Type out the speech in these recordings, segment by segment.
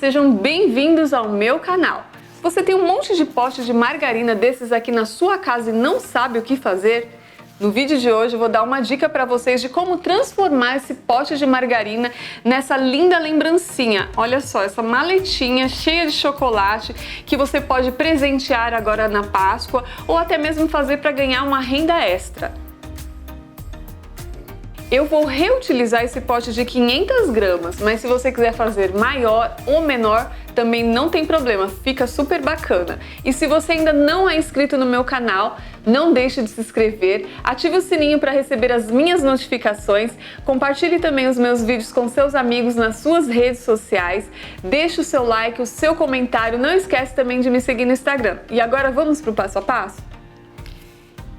sejam bem-vindos ao meu canal. Você tem um monte de potes de margarina desses aqui na sua casa e não sabe o que fazer? No vídeo de hoje eu vou dar uma dica para vocês de como transformar esse pote de margarina nessa linda lembrancinha. Olha só, essa maletinha cheia de chocolate que você pode presentear agora na Páscoa ou até mesmo fazer para ganhar uma renda extra. Eu vou reutilizar esse pote de 500 gramas, mas se você quiser fazer maior ou menor, também não tem problema, fica super bacana. E se você ainda não é inscrito no meu canal, não deixe de se inscrever, ative o sininho para receber as minhas notificações, compartilhe também os meus vídeos com seus amigos nas suas redes sociais, deixe o seu like, o seu comentário, não esquece também de me seguir no Instagram. E agora vamos para o passo a passo?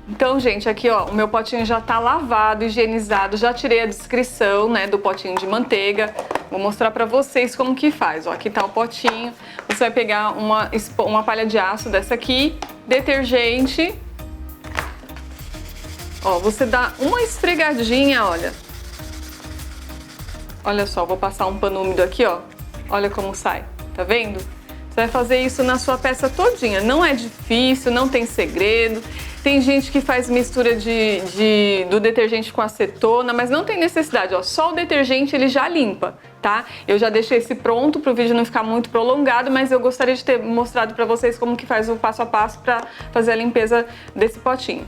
Então, gente, aqui ó, o meu potinho já tá lavado, higienizado, já tirei a descrição, né, do potinho de manteiga. Vou mostrar pra vocês como que faz, ó, aqui tá o potinho. Você vai pegar uma palha de aço dessa aqui, detergente. Ó, você dá uma esfregadinha, olha. Olha só, vou passar um pano úmido aqui, ó. Olha como sai, tá vendo? Você vai fazer isso na sua peça todinha, não é difícil, não tem segredo. Tem gente que faz mistura do detergente com acetona, mas não tem necessidade, ó, só o detergente ele já limpa, tá? Eu já deixei esse pronto para o vídeo não ficar muito prolongado, mas eu gostaria de ter mostrado para vocês como que faz o passo a passo para fazer a limpeza desse potinho.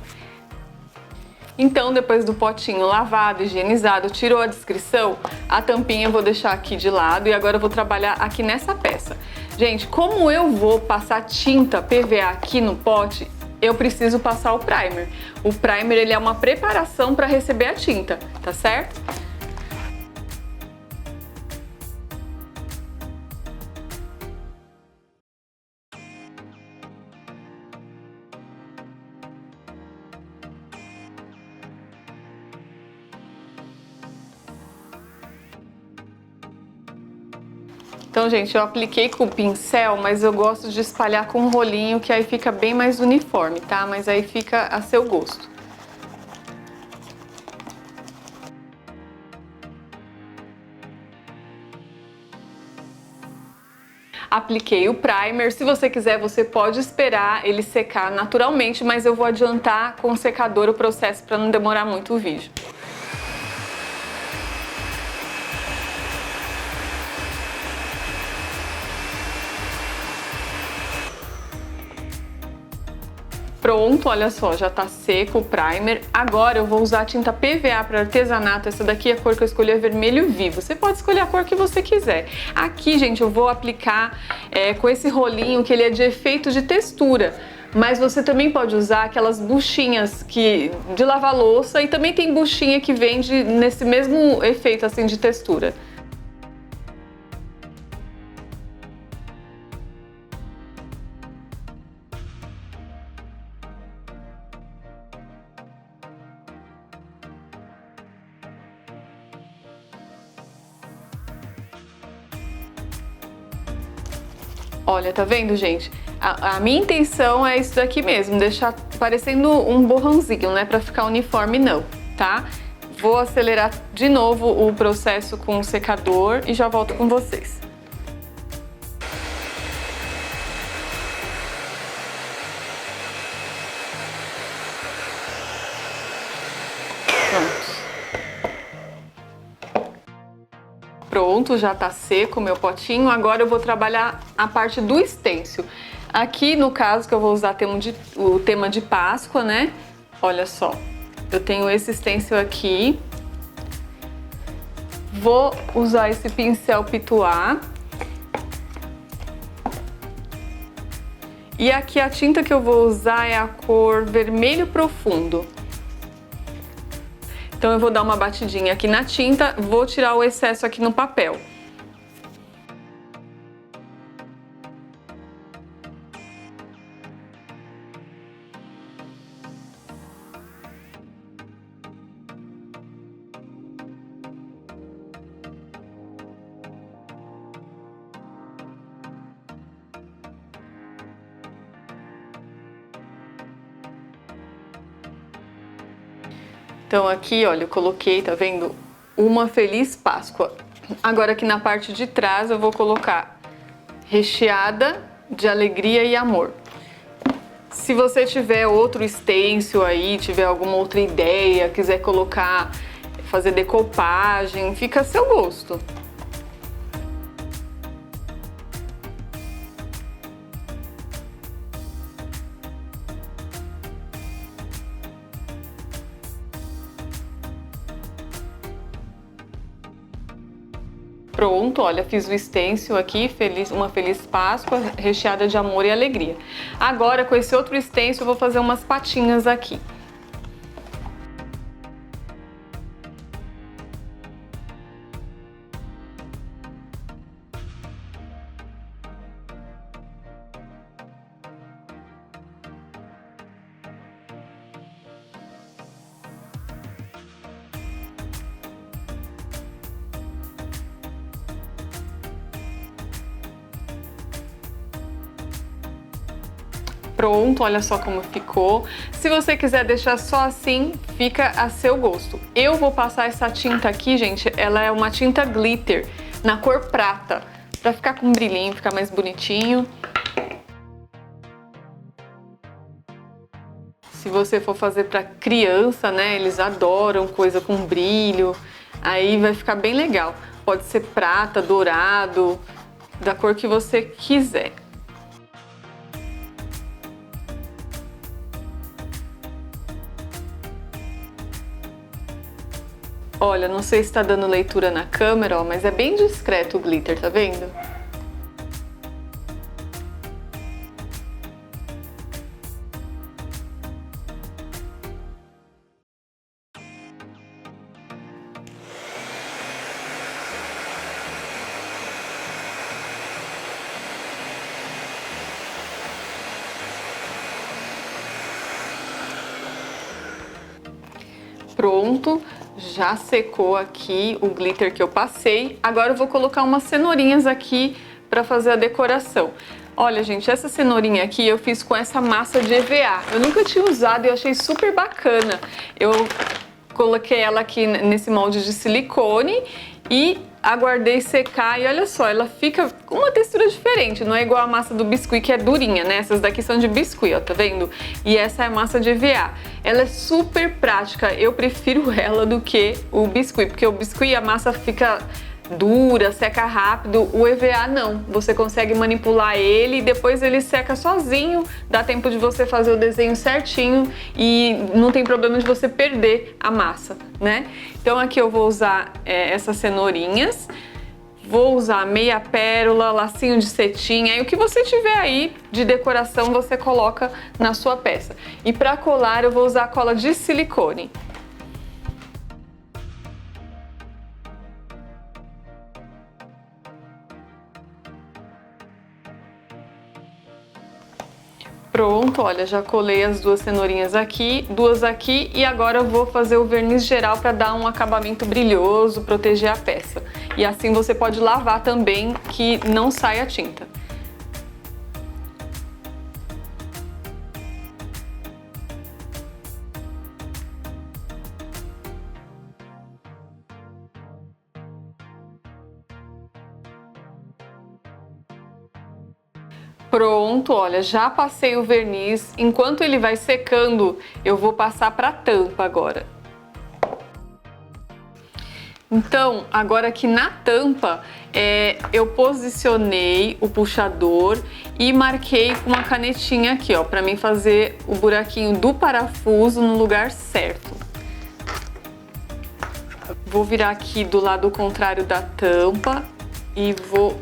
Então, depois do potinho lavado, higienizado, tirou a descrição, a tampinha eu vou deixar aqui de lado e agora eu vou trabalhar aqui nessa peça. Gente, como eu vou passar tinta PVA aqui no pote, eu preciso passar o primer. O primer ele é uma preparação para receber a tinta, tá certo? Então, gente, eu apliquei com o pincel, mas eu gosto de espalhar com um rolinho, que aí fica bem mais uniforme, tá? Mas aí fica a seu gosto. Apliquei o primer, se você quiser você pode esperar ele secar naturalmente, mas eu vou adiantar com o secador o processo para não demorar muito o vídeo. Pronto, olha só, já tá seco o primer. Agora eu vou usar a tinta PVA para artesanato. Essa daqui, a cor que eu escolhi é vermelho vivo. Você pode escolher a cor que você quiser. Aqui, gente, eu vou aplicar com esse rolinho que ele é de efeito de textura. Mas você também pode usar aquelas buchinhas de lavar louça e também tem buchinha que vende nesse mesmo efeito assim de textura. Olha, tá vendo, gente? A minha intenção é isso daqui mesmo, deixar parecendo um borrãozinho, não é pra ficar uniforme não, tá? Vou acelerar de novo o processo com o secador e já volto com vocês. Pronto, já tá seco o meu potinho. Agora eu vou trabalhar a parte do estêncil. Aqui, no caso, que eu vou usar o tema de Páscoa, né? Olha só, eu tenho esse estêncil aqui. Vou usar esse pincel Pituá. E aqui a tinta que eu vou usar é a cor vermelho profundo. Então eu vou dar uma batidinha aqui na tinta, vou tirar o excesso aqui no papel. Então aqui, olha, eu coloquei, tá vendo? Uma Feliz Páscoa. Agora aqui na parte de trás eu vou colocar recheada de alegria e amor. Se você tiver outro stencil aí, tiver alguma outra ideia, quiser colocar, fazer decopagem, fica a seu gosto. Pronto, olha, fiz o stencil aqui, uma feliz Páscoa, recheada de amor e alegria. Agora, com esse outro stencil, eu vou fazer umas patinhas aqui. Pronto, olha só como ficou. Se você quiser deixar só assim, fica a seu gosto. Eu vou passar essa tinta aqui, gente, ela é uma tinta glitter, na cor prata, pra ficar com um brilhinho, ficar mais bonitinho. Se você for fazer pra criança, né, eles adoram coisa com brilho, aí vai ficar bem legal. Pode ser prata, dourado, da cor que você quiser. Olha, não sei se tá dando leitura na câmera, ó, mas é bem discreto o glitter, tá vendo? Pronto, já secou aqui o glitter que eu passei. Agora eu vou colocar umas cenourinhas aqui para fazer a decoração. Olha, gente, essa cenourinha aqui eu fiz com essa massa de EVA. Eu nunca tinha usado e eu achei super bacana. Eu coloquei ela aqui nesse molde de silicone e aguardei secar e olha só, ela fica com uma textura diferente, não é igual a massa do biscuit que é durinha, né? Essas daqui são de biscuit, ó, tá vendo? E essa é a massa de EVA. Ela é super prática, eu prefiro ela do que o biscuit, porque o biscuit a massa fica dura, seca rápido, o EVA não. Você consegue manipular ele e depois ele seca sozinho, dá tempo de você fazer o desenho certinho e não tem problema de você perder a massa, né? Então aqui eu vou usar essas cenourinhas, vou usar meia pérola, lacinho de cetim, aí o que você tiver aí de decoração você coloca na sua peça. E para colar eu vou usar cola de silicone. Pronto, olha, já colei as duas cenourinhas aqui, duas aqui e agora eu vou fazer o verniz geral para dar um acabamento brilhoso, proteger a peça. E assim você pode lavar também, que não sai a tinta. Pronto, olha, já passei o verniz. Enquanto ele vai secando, eu vou passar para a tampa agora. Então, agora aqui na tampa, eu posicionei o puxador e marquei com uma canetinha aqui, ó, para mim fazer o buraquinho do parafuso no lugar certo. Vou virar aqui do lado contrário da tampa e vou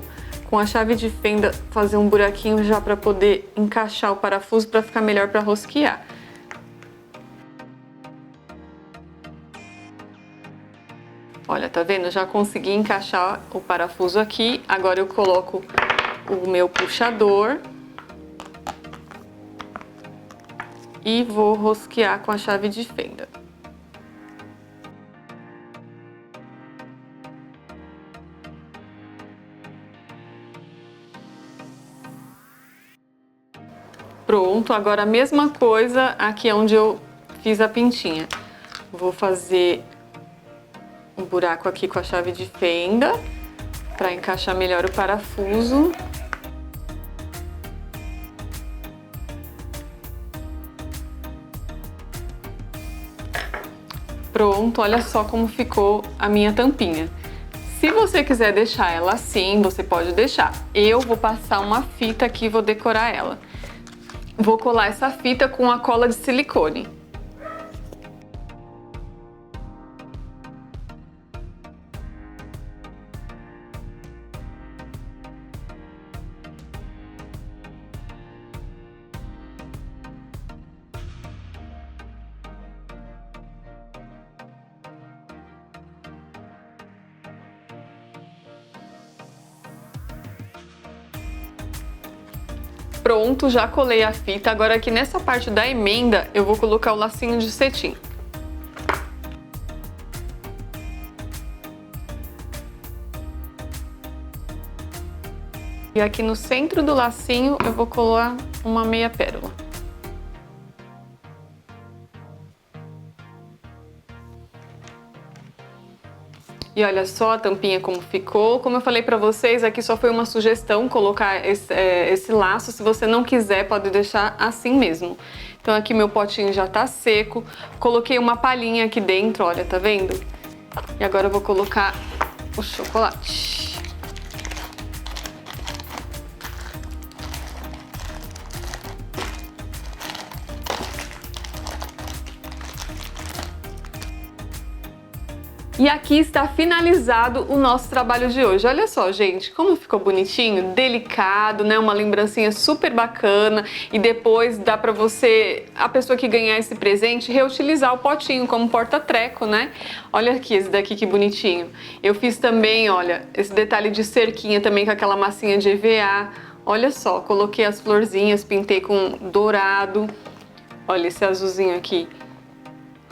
com a chave de fenda fazer um buraquinho já para poder encaixar o parafuso para ficar melhor para rosquear. Olha, tá vendo? Já consegui encaixar o parafuso aqui. Agora eu coloco o meu puxador e vou rosquear com a chave de fenda. Pronto, agora a mesma coisa aqui onde eu fiz a pintinha. Vou fazer um buraco aqui com a chave de fenda para encaixar melhor o parafuso. Pronto, olha só como ficou a minha tampinha. Se você quiser deixar ela assim, você pode deixar. Eu vou passar uma fita aqui e vou decorar ela. Vou colar essa fita com a cola de silicone. Pronto, já colei a fita. Agora aqui nessa parte da emenda eu vou colocar o lacinho de cetim. E aqui no centro do lacinho eu vou colar uma meia pérola. E olha só a tampinha como ficou. Como eu falei pra vocês, aqui só foi uma sugestão colocar esse laço. Se você não quiser, pode deixar assim mesmo. Então aqui meu potinho já tá seco. Coloquei uma palhinha aqui dentro, olha, tá vendo? E agora eu vou colocar o chocolate. E aqui está finalizado o nosso trabalho de hoje. Olha só, gente, como ficou bonitinho, delicado, né? Uma lembrancinha super bacana. E depois dá pra você, a pessoa que ganhar esse presente, reutilizar o potinho como porta-treco, né? Olha aqui esse daqui que bonitinho. Eu fiz também, olha, esse detalhe de cerquinha também com aquela massinha de EVA. Olha só, coloquei as florzinhas, pintei com dourado. Olha esse azulzinho aqui.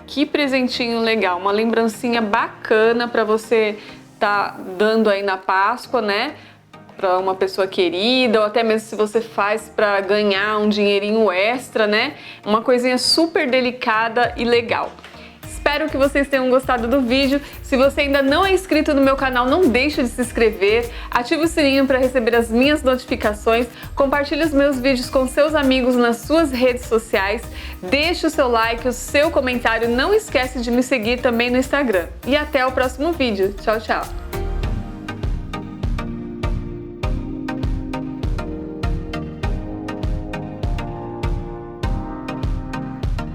Que presentinho legal, uma lembrancinha bacana para você tá dando aí na Páscoa, né? Para uma pessoa querida, ou até mesmo se você faz para ganhar um dinheirinho extra, né? Uma coisinha super delicada e legal. Espero que vocês tenham gostado do vídeo. Se você ainda não é inscrito no meu canal, não deixe de se inscrever, ative o sininho para receber as minhas notificações, compartilhe os meus vídeos com seus amigos nas suas redes sociais, deixe o seu like, o seu comentário, não esquece de me seguir também no Instagram. E até o próximo vídeo. Tchau, tchau!